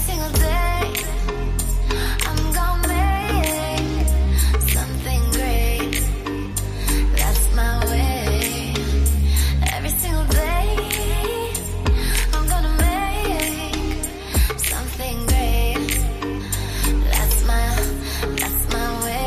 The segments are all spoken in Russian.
single day I'm gonna make something great. That's my way. Every single day I'm gonna make something great. That's my way.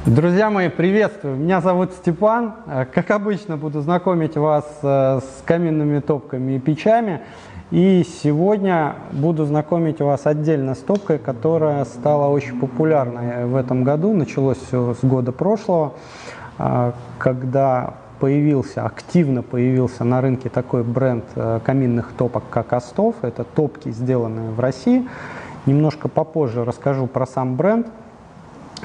Друзья мои, приветствую! Меня зовут Степан. Как обычно, буду знакомить вас с каминными топками и печами. И сегодня буду знакомить вас отдельно с топкой, которая стала очень популярной в этом году. Началось все с года прошлого, когда активно появился на рынке такой бренд каминных топок, как Astov. Это топки, сделанные в России. Немножко попозже расскажу про сам бренд.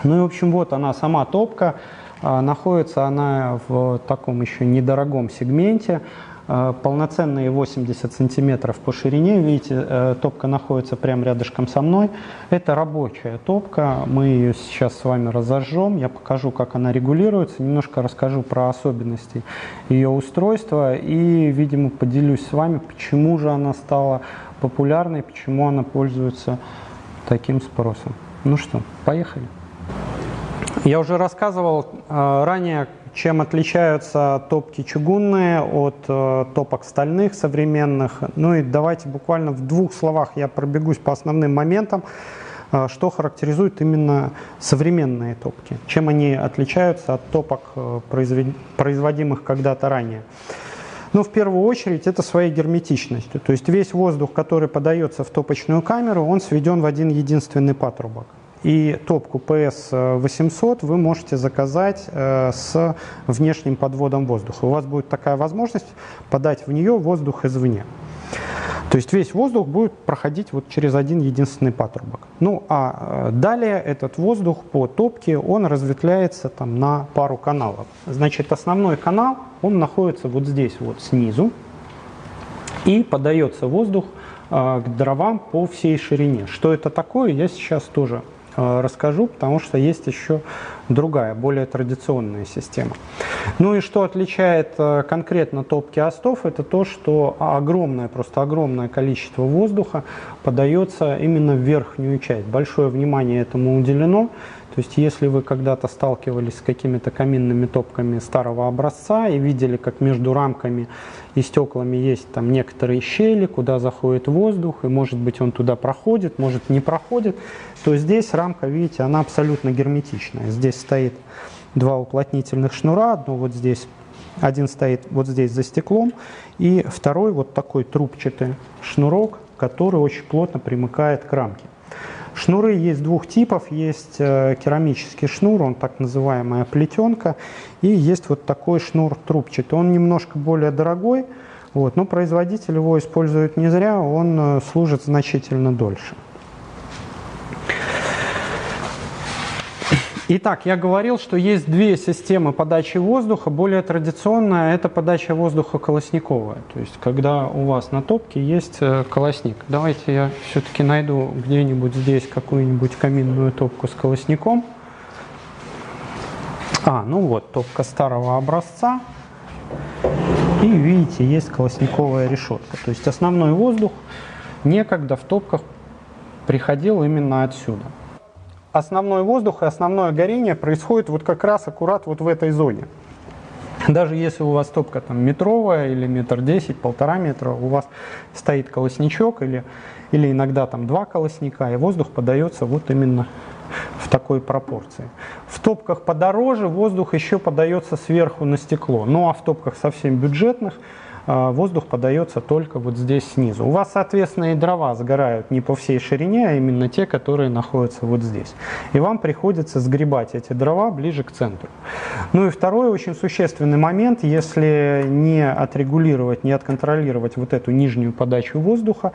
Ну и, в общем, вот она, сама топка. Находится она в таком еще недорогом сегменте. Полноценные 80 сантиметров по ширине. Видите, топка находится прямо рядышком со мной. Это рабочая топка. Мы ее сейчас с вами разожжем. Я покажу, как она регулируется. Немножко расскажу про особенности ее устройства. И, видимо, поделюсь с вами, почему же она стала популярной, почему она пользуется таким спросом. Ну что, поехали. Я уже рассказывал ранее, чем отличаются топки чугунные от топок стальных современных. Ну и давайте буквально в двух словах я пробегусь по основным моментам, что характеризует именно современные топки, чем они отличаются от топок, производимых когда-то ранее. Ну, в первую очередь, это своей герметичностью. То есть весь воздух, который подается в топочную камеру, он сведен в один единственный патрубок. И топку PS800 вы можете заказать с внешним подводом воздуха. У вас будет такая возможность подать в нее воздух извне. То есть весь воздух будет проходить вот через один единственный патрубок. Ну а далее этот воздух по топке, он разветвляется там на пару каналов. Значит, основной канал, он находится вот здесь вот снизу. И подается воздух к дровам по всей ширине. Что это такое, я сейчас тоже расскажу, потому что есть еще другая, более традиционная система. Ну и что отличает конкретно топки Astov, это то, что просто огромное количество воздуха подается именно в верхнюю часть. Большое внимание этому уделено. То есть если вы когда-то сталкивались с какими-то каминными топками старого образца и видели, как между рамками и стеклами есть там некоторые щели, куда заходит воздух, и может быть он туда проходит, может не проходит, то здесь рамка, видите, она абсолютно герметичная. Здесь стоит два уплотнительных шнура, один стоит вот здесь за стеклом, и второй вот такой трубчатый шнурок, который очень плотно примыкает к рамке. Шнуры есть двух типов, есть керамический шнур, он так называемая плетенка, и есть вот такой шнур трубчатый. Он немножко более дорогой, но производитель его использует не зря, он служит значительно дольше. Итак, я говорил, что есть две системы подачи воздуха. Более традиционная – это подача воздуха колосниковая. То есть, когда у вас на топке есть колосник. Давайте я все-таки найду где-нибудь здесь какую-нибудь каминную топку с колосником. Ну вот, топка старого образца. И видите, есть колосниковая решетка. То есть, основной воздух некогда в топках приходил именно отсюда. Основной воздух и основное горение происходит вот как раз аккурат вот в этой зоне. Даже если у вас топка там метровая или 1,10 м, 1,5 метра, у вас стоит колосничок или иногда там два колосника, и воздух подается вот именно в такой пропорции. В топках подороже воздух еще подается сверху на стекло. Ну а в топках совсем бюджетных воздух подается только вот здесь снизу. У вас, соответственно, и дрова сгорают не по всей ширине, а именно те, которые находятся вот здесь. И вам приходится сгребать эти дрова ближе к центру. Ну и второй очень существенный момент, если не отрегулировать, не отконтролировать вот эту нижнюю подачу воздуха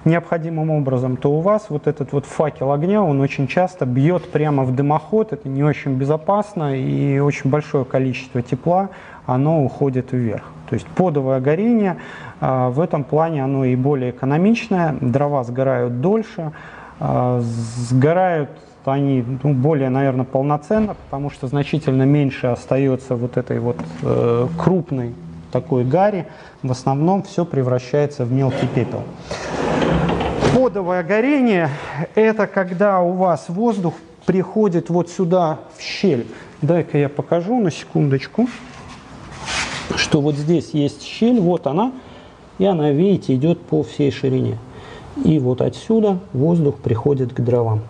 необходимым образом, то у вас вот этот вот факел огня, он очень часто бьет прямо в дымоход, это не очень безопасно, и очень большое количество тепла, оно уходит вверх. То есть подовое горение в этом плане оно и более экономичное, дрова сгорают дольше, сгорают они более, наверное, полноценно, потому что значительно меньше остается вот этой вот крупной такой гари, в основном все превращается в мелкий пепел. Подовое горение – это когда у вас воздух приходит вот сюда в щель. Дай-ка я покажу на секундочку, что вот здесь есть щель, вот она, и она, видите, идет по всей ширине. И вот отсюда воздух приходит к дровам.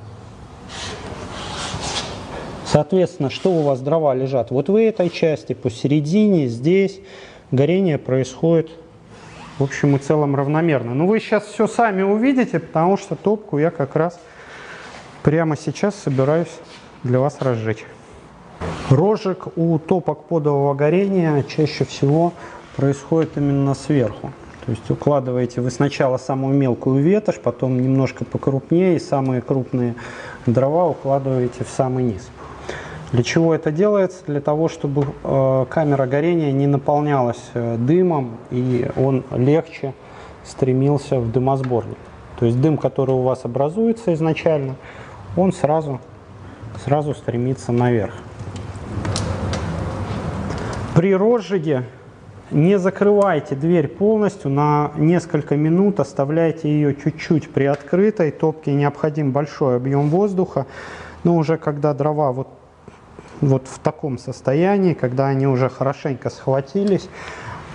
Соответственно, что у вас дрова лежат? Вот в этой части, посередине, здесь горение происходит в общем и целом равномерно. Но вы сейчас все сами увидите, потому что топку я как раз прямо сейчас собираюсь для вас разжечь. Розжиг у топок подового горения чаще всего происходит именно сверху. То есть укладываете вы сначала самую мелкую ветошь, потом немножко покрупнее, и самые крупные дрова укладываете в самый низ. Для чего это делается? Для того, чтобы камера горения не наполнялась дымом, и он легче стремился в дымосборник. То есть дым, который у вас образуется изначально, он сразу стремится наверх. При розжиге не закрывайте дверь полностью, на несколько минут оставляйте ее чуть-чуть приоткрытой. Топке необходим большой объем воздуха, но уже когда дрова вот в таком состоянии, когда они уже хорошенько схватились,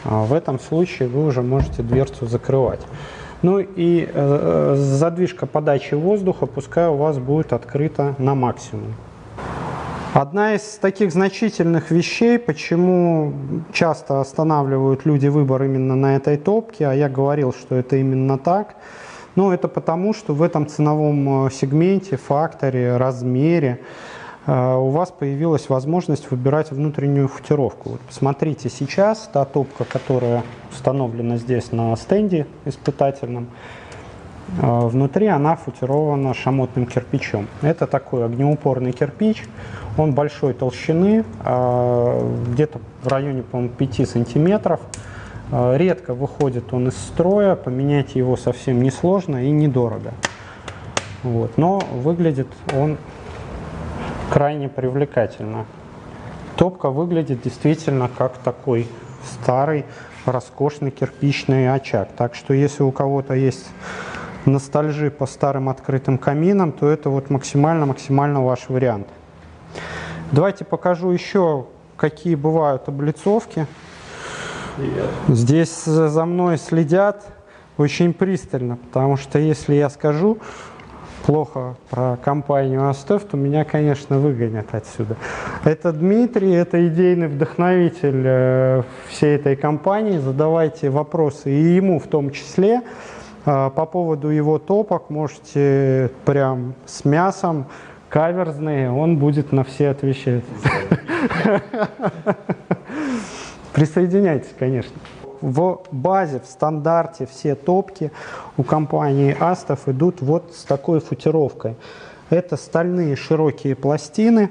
в этом случае вы уже можете дверцу закрывать. Ну и задвижка подачи воздуха пускай у вас будет открыта на максимум. Одна из таких значительных вещей, почему часто останавливают люди выбор именно на этой топке, а я говорил, что это именно так, но это потому, что в этом ценовом сегменте, факторе, размере у вас появилась возможность выбирать внутреннюю футировку. Вот посмотрите сейчас, та топка, которая установлена здесь на стенде испытательном, внутри она футирована шамотным кирпичом. Это такой огнеупорный кирпич, он большой толщины, где-то в районе, по-моему, 5 сантиметров. Редко выходит он из строя, поменять его совсем несложно и недорого. Вот. Но выглядит он крайне привлекательно. Топка выглядит действительно как такой старый, роскошный кирпичный очаг. Так что если у кого-то есть ностальжи по старым открытым каминам, то это вот максимально ваш вариант. Давайте покажу еще, какие бывают облицовки. Привет. Здесь за мной следят очень пристально, потому что если я скажу плохо про компанию Astef, то меня, конечно, выгонят отсюда. Это Дмитрий, это идейный вдохновитель всей этой компании. Задавайте вопросы и ему в том числе. По поводу его топок можете прям с мясом, каверзные, он будет на все отвечать. Присоединяйтесь, конечно. В базе, в стандарте все топки у компании Astef идут вот с такой футировкой. Это стальные широкие пластины.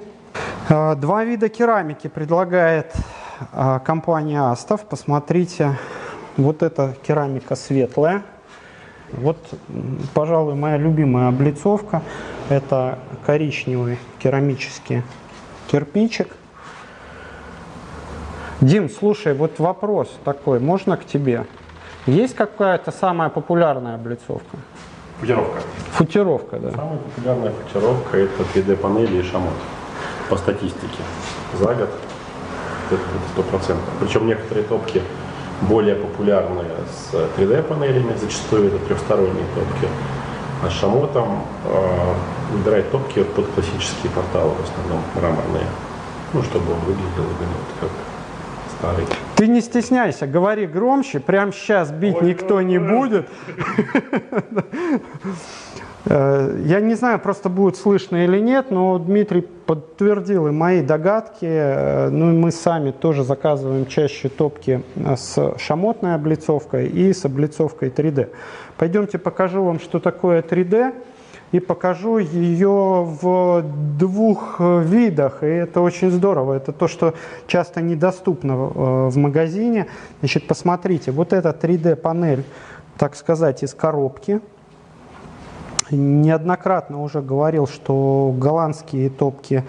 Два вида керамики предлагает компания Astef. Посмотрите, вот эта керамика светлая. Вот, пожалуй, моя любимая облицовка. Это коричневый керамический кирпичик. Дим, слушай, вот вопрос такой, можно к тебе? Есть какая-то самая популярная облицовка? Футировка. Футировка, да. Самая популярная футировка – это 3D-панели и шамот. По статистике. За год это 100%. Причем некоторые топки более популярные с 3D-панелями, зачастую это трехсторонние топки. А с шамотом выбирать топки под классические порталы, в основном мраморные. Ну, чтобы он выглядел именно вот как старый. Ты не стесняйся, говори громче, прямо сейчас бить никто не будет. Я не знаю, просто будет слышно или нет, но Дмитрий подтвердил и мои догадки. Ну, мы сами тоже заказываем чаще топки с шамотной облицовкой и с облицовкой 3D. Пойдемте покажу вам, что такое 3D, и покажу ее в двух видах. И это очень здорово. Это то, что часто недоступно в магазине. Значит, посмотрите, вот эта 3D-панель, так сказать, из коробки. Неоднократно уже говорил, что голландские топки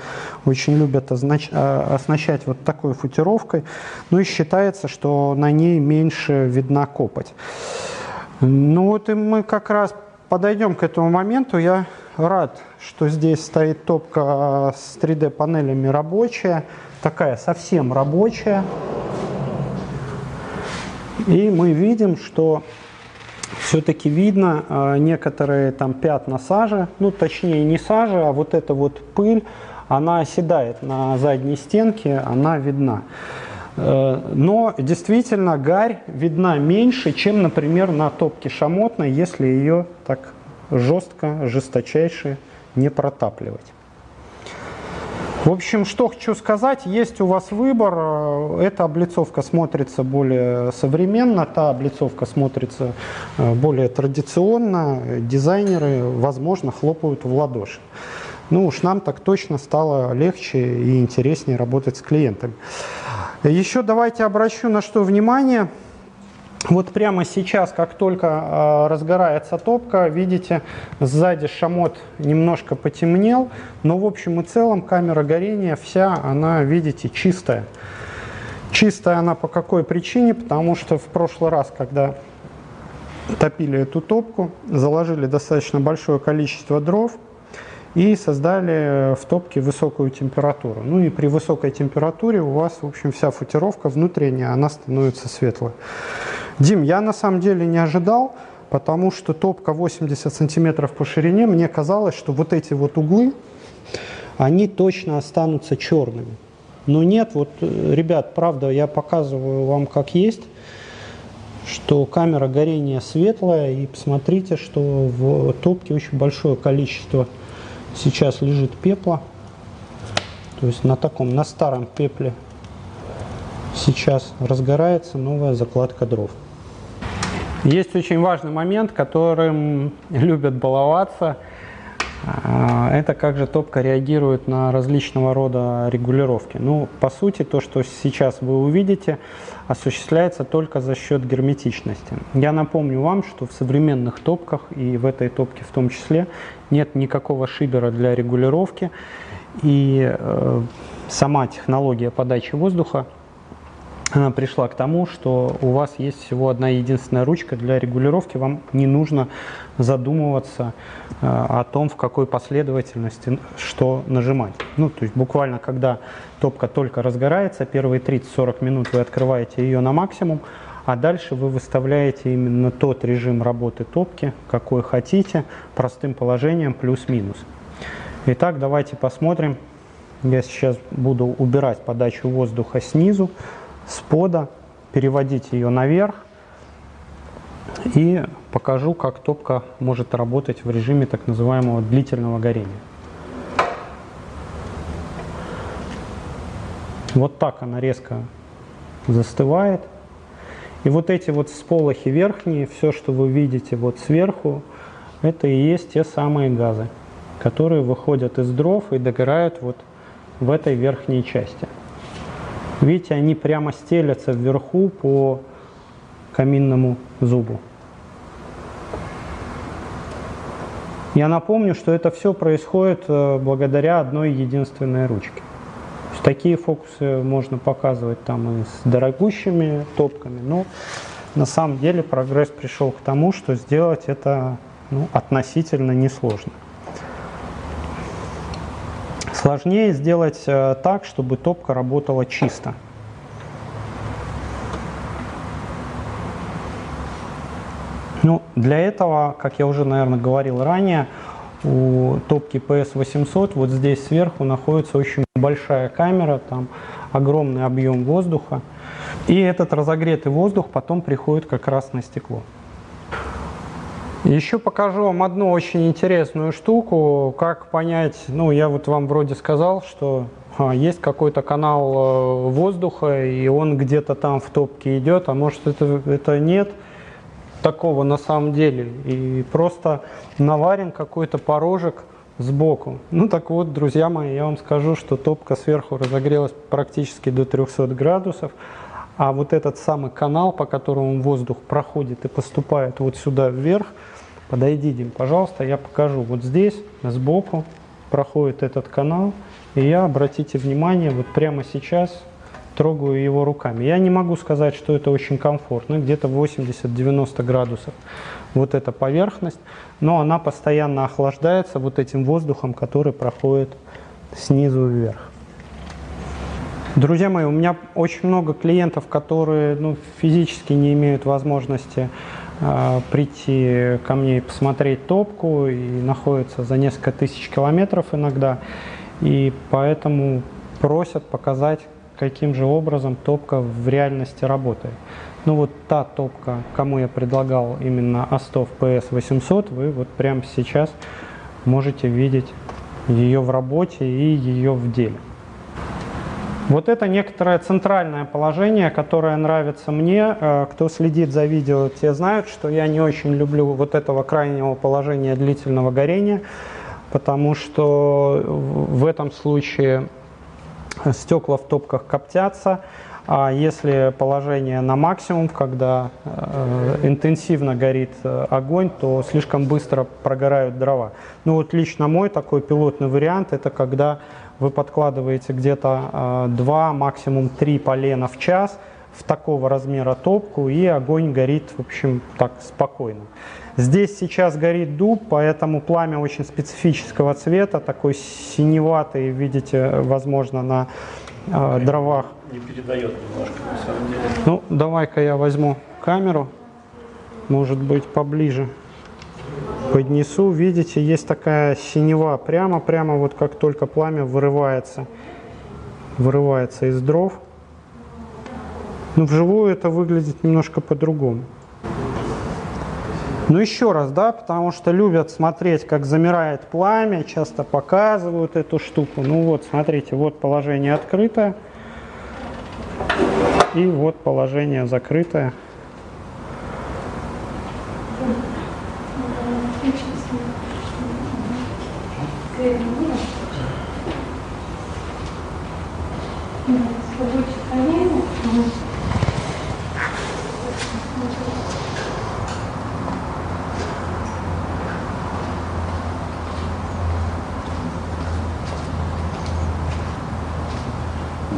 очень любят оснащать вот такой футировкой. Ну и считается, что на ней меньше видна копоть. Ну вот и мы как раз подойдем к этому моменту. Я рад, что здесь стоит топка с 3D-панелями рабочая. Такая совсем рабочая. И мы видим, что все-таки видно некоторые там пятна сажи, ну точнее не сажи, а вот эта вот пыль, она оседает на задней стенке, она видна. Но действительно гарь видна меньше, чем, например, на топке шамотной, если ее так жестко, жесточайше не протапливать. В общем, что хочу сказать, есть у вас выбор. Эта облицовка смотрится более современно, та облицовка смотрится более традиционно. Дизайнеры, возможно, хлопают в ладоши. Ну уж нам так точно стало легче и интереснее работать с клиентами. Еще давайте обращу на что внимание. Вот прямо сейчас, как только разгорается топка, видите, сзади шамот немножко потемнел, но в общем и целом камера горения вся, она, видите, чистая. Чистая она по какой причине? Потому что в прошлый раз, когда топили эту топку, заложили достаточно большое количество дров и создали в топке высокую температуру. Ну и при высокой температуре у вас, в общем, вся футировка внутренняя, она становится светлой. Дим, я на самом деле не ожидал, потому что топка 80 сантиметров по ширине, мне казалось, что вот эти вот углы, они точно останутся черными. Но нет, вот, ребят, правда, я показываю вам как есть, что камера горения светлая, и посмотрите, что в топке очень большое количество сейчас лежит пепла. То есть на старом пепле сейчас разгорается новая закладка дров. Есть очень важный момент, которым любят баловаться. Это как же топка реагирует на различного рода регулировки. Ну, по сути, то, что сейчас вы увидите, осуществляется только за счет герметичности. Я напомню вам, что в современных топках, и в этой топке в том числе, нет никакого шибера для регулировки. И сама технология подачи воздуха, она пришла к тому, что у вас есть всего одна единственная ручка для регулировки, вам не нужно задумываться о том, в какой последовательности что нажимать. Ну, то есть буквально, когда топка только разгорается, первые 30-40 минут вы открываете ее на максимум, а дальше вы выставляете именно тот режим работы топки, какой хотите, простым положением плюс-минус. Итак, давайте посмотрим. Я сейчас буду убирать подачу воздуха снизу, спода, переводить ее наверх и покажу, как топка может работать в режиме так называемого длительного горения. Вот так она резко застывает. И вот эти вот всполохи верхние, все, что вы видите вот сверху, это и есть те самые газы, которые выходят из дров и догорают вот в этой верхней части. Видите, они прямо стелятся вверху по каминному зубу. Я напомню, что это все происходит благодаря одной единственной ручке. Такие фокусы можно показывать там и с дорогущими топками, но на самом деле прогресс пришел к тому, что сделать это относительно несложно. Сложнее сделать так, чтобы топка работала чисто. Ну, для этого, как я уже, наверное, говорил ранее, у топки PS800 вот здесь сверху находится очень большая камера, там огромный объем воздуха. И этот разогретый воздух потом приходит как раз на стекло. Еще покажу вам одну очень интересную штуку, как понять, ну я вот вам вроде сказал, что есть какой-то канал воздуха, и он где-то там в топке идет, а может это нет такого на самом деле, и просто наварен какой-то порожек сбоку. Ну так вот, друзья мои, я вам скажу, что топка сверху разогрелась практически до 300 градусов, а вот этот самый канал, по которому воздух проходит и поступает вот сюда вверх, подойди, Дим, пожалуйста, я покажу. Вот здесь сбоку проходит этот канал, и я, обратите внимание, вот прямо сейчас трогаю его руками. Я не могу сказать, что это очень комфортно, где-то 80-90 градусов вот эта поверхность, но она постоянно охлаждается вот этим воздухом, который проходит снизу вверх. Друзья мои, у меня очень много клиентов, которые физически не имеют возможности прийти ко мне и посмотреть топку, и находятся за несколько тысяч километров иногда, и поэтому просят показать, каким же образом топка в реальности работает. Ну вот та топка, кому я предлагал именно Astov PS800, вы вот прямо сейчас можете видеть ее в работе и ее в деле. Вот это некоторое центральное положение, которое нравится мне. Кто следит за видео, те знают, что я не очень люблю вот этого крайнего положения длительного горения, потому что в этом случае стекла в топках коптятся, а если положение на максимум, когда интенсивно горит огонь, то слишком быстро прогорают дрова. Ну вот лично мой такой пилотный вариант, это когда вы подкладываете где-то 2, максимум 3 полена в час в такого размера топку, и огонь горит, в общем, так спокойно. Здесь сейчас горит дуб, поэтому пламя очень специфического цвета, такой синеватый, видите, возможно, на дровах. Не передает немножко, на самом деле. Ну, давай-ка я возьму камеру, может быть, поближе поднесу. Видите, есть такая синева, прямо вот как только пламя вырывается из дров. Но вживую это выглядит немножко по-другому. Но еще раз, да, потому что любят смотреть, как замирает пламя, часто показывают эту штуку. Ну вот, смотрите, вот положение открытое, и вот положение закрытое.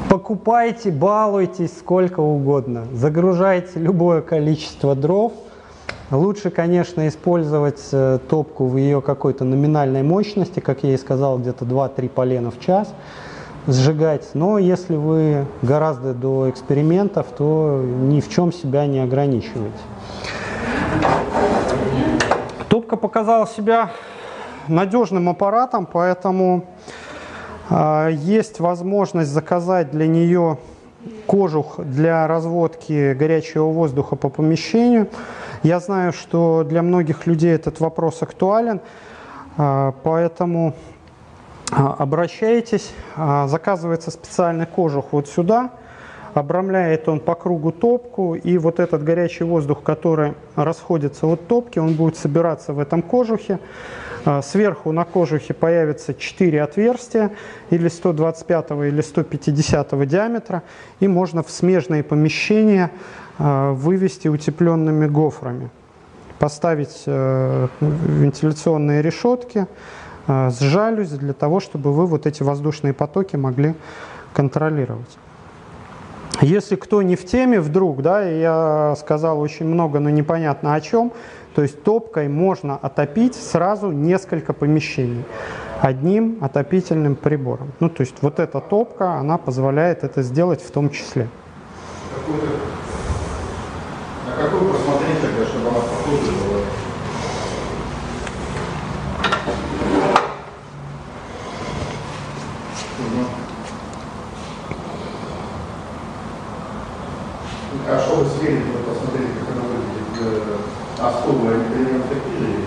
Покупайте, балуйтесь сколько угодно, загружайте любое количество дров. Лучше, конечно, использовать топку в ее какой-то номинальной мощности, как я и сказал, где-то 2-3 полена в час сжигать. Но если вы гораздо до экспериментов, то ни в чем себя не ограничивайте. Топка показала себя надежным аппаратом, поэтому есть возможность заказать для нее кожух для разводки горячего воздуха по помещению. Я знаю, что для многих людей этот вопрос актуален, поэтому обращайтесь. Заказывается специальный кожух вот сюда. Обрамляет он по кругу топку, и вот этот горячий воздух, который расходится от топки, он будет собираться в этом кожухе. Сверху на кожухе появится 4 отверстия, или 125 или 150 диаметра, и можно в смежные помещения вывести утепленными гофрами. Поставить вентиляционные решетки с жалюзи для того, чтобы вы вот эти воздушные потоки могли контролировать. Если кто не в теме вдруг, да, я сказал очень много, но непонятно о чем, то есть топкой можно отопить сразу несколько помещений одним отопительным прибором. Ну, то есть вот эта топка, она позволяет это сделать в том числе. На какую посмотреть тогда, чтобы она похожа была? А что вы сверили, вы посмотрели, как она выглядит? А столы, они примерно такие же или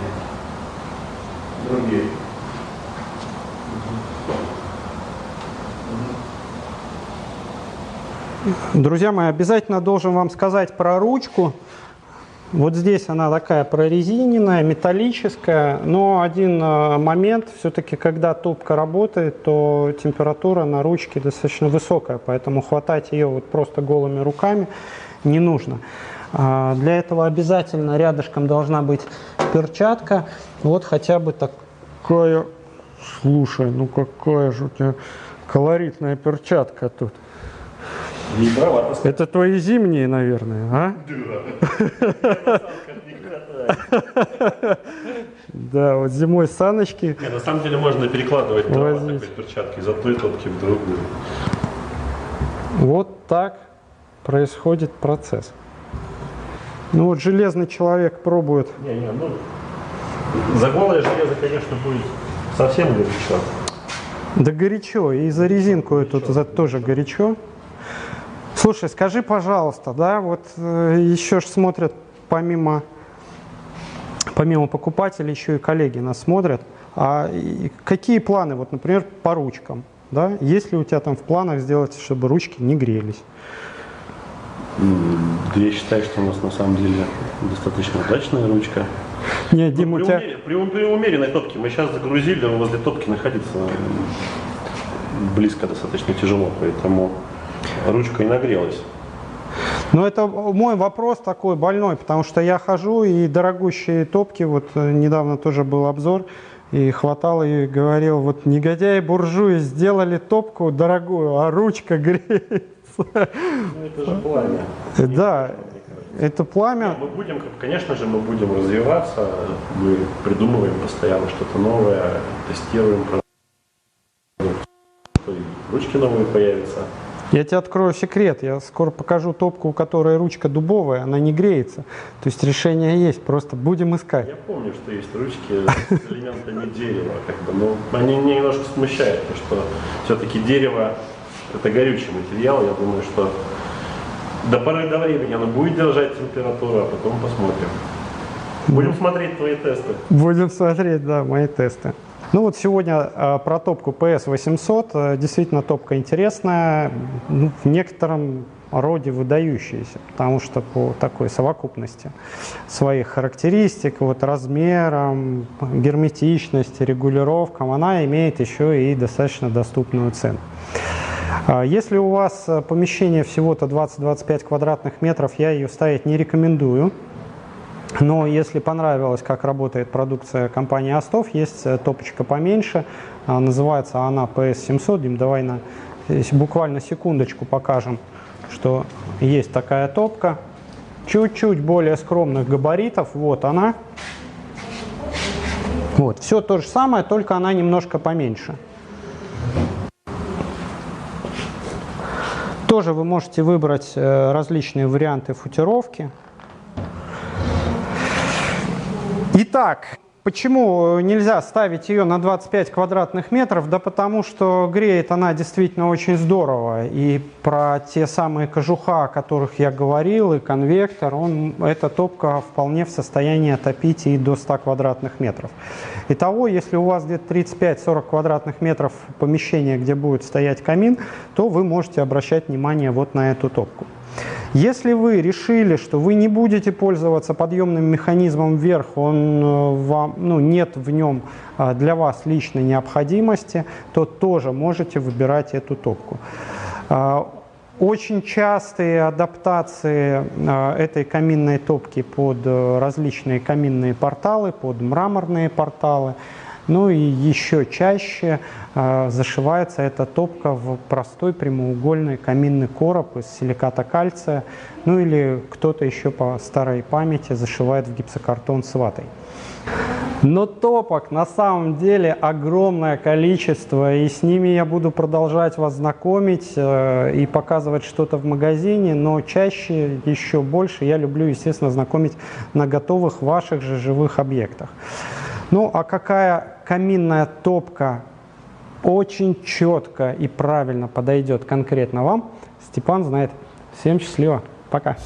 другие? Друзья мои, обязательно должен вам сказать про ручку. Вот здесь она такая прорезиненная, металлическая, но один момент, все-таки когда топка работает, то температура на ручке достаточно высокая, поэтому хватать ее вот просто голыми руками не нужно. Для этого обязательно рядышком должна быть перчатка, вот хотя бы такая, слушай, ну какая же у тебя колоритная перчатка тут. Это твои зимние, наверное, а? Да, вот зимой саночки. На самом деле можно перекладывать дрова такой перчатки из одной топки в другую. Вот так происходит процесс. Ну вот железный человек пробует. За голое железо, конечно, будет совсем горячо. Да горячо, и за резинку эту тоже горячо. Слушай, скажи, пожалуйста, да, вот еще ж смотрят помимо покупателей, еще и коллеги нас смотрят. А какие планы, вот, например, по ручкам? Да? Есть ли у тебя там в планах сделать, чтобы ручки не грелись? Я считаю, что у нас на самом деле достаточно удачная ручка. Нет, Дима, у тебя... При умеренной топке мы сейчас загрузили, возле топки находиться близко достаточно тяжело, поэтому ручка и нагрелась. Ну, это мой вопрос такой больной, потому что я хожу и дорогущие топки, вот недавно тоже был обзор, и хватал и говорил, вот негодяи буржуи сделали топку дорогую, а ручка греется. Ну, это же пламя. Да, это пламя. Мы будем, конечно же, мы будем развиваться, мы придумываем постоянно что-то новое, тестируем, ручки новые появятся. Я тебе открою секрет, я скоро покажу топку, у которой ручка дубовая, она не греется. То есть решение есть, просто будем искать. Я помню, что есть ручки с элементами дерева, но они меня немножко смущают, потому что все-таки дерево это горючий материал, я думаю, что до поры до времени оно будет держать температуру, а потом посмотрим. Будем смотреть твои тесты. Будем смотреть, да, мои тесты. Ну вот сегодня про топку PS800. Действительно топка интересная, ну, в некотором роде выдающаяся, потому что по такой совокупности своих характеристик, вот размерам, герметичности, регулировкам, она имеет еще и достаточно доступную цену. Если у вас помещение всего-то 20-25 квадратных метров, я ее ставить не рекомендую. Но если понравилось, как работает продукция компании Astov, есть топочка поменьше, называется она PS700. Дим, давай буквально секундочку покажем, что есть такая топка. Чуть-чуть более скромных габаритов, вот она. Вот, все то же самое, только она немножко поменьше. Тоже вы можете выбрать различные варианты футировки. Итак, почему нельзя ставить ее на 25 квадратных метров? Да потому что греет она действительно очень здорово. И про те самые кожуха, о которых я говорил, и конвектор, эта топка вполне в состоянии отопить и до 100 квадратных метров. Итого, если у вас где-то 35-40 квадратных метров помещения, где будет стоять камин, то вы можете обращать внимание вот на эту топку. Если вы решили, что вы не будете пользоваться подъемным механизмом вверх, нет в нем для вас личной необходимости, то тоже можете выбирать эту топку. Очень частые адаптации этой каминной топки под различные каминные порталы, под мраморные порталы. Ну и еще чаще зашивается эта топка в простой прямоугольный каминный короб из силиката кальция. Ну или кто-то еще по старой памяти зашивает в гипсокартон с ватой. Но топок на самом деле огромное количество, и с ними я буду продолжать вас знакомить и показывать что-то в магазине, но чаще, еще больше я люблю, естественно, знакомить на готовых ваших же живых объектах. Ну, а какая каминная топка очень четко и правильно подойдет конкретно вам, Степан знает. Всем счастливо! Пока.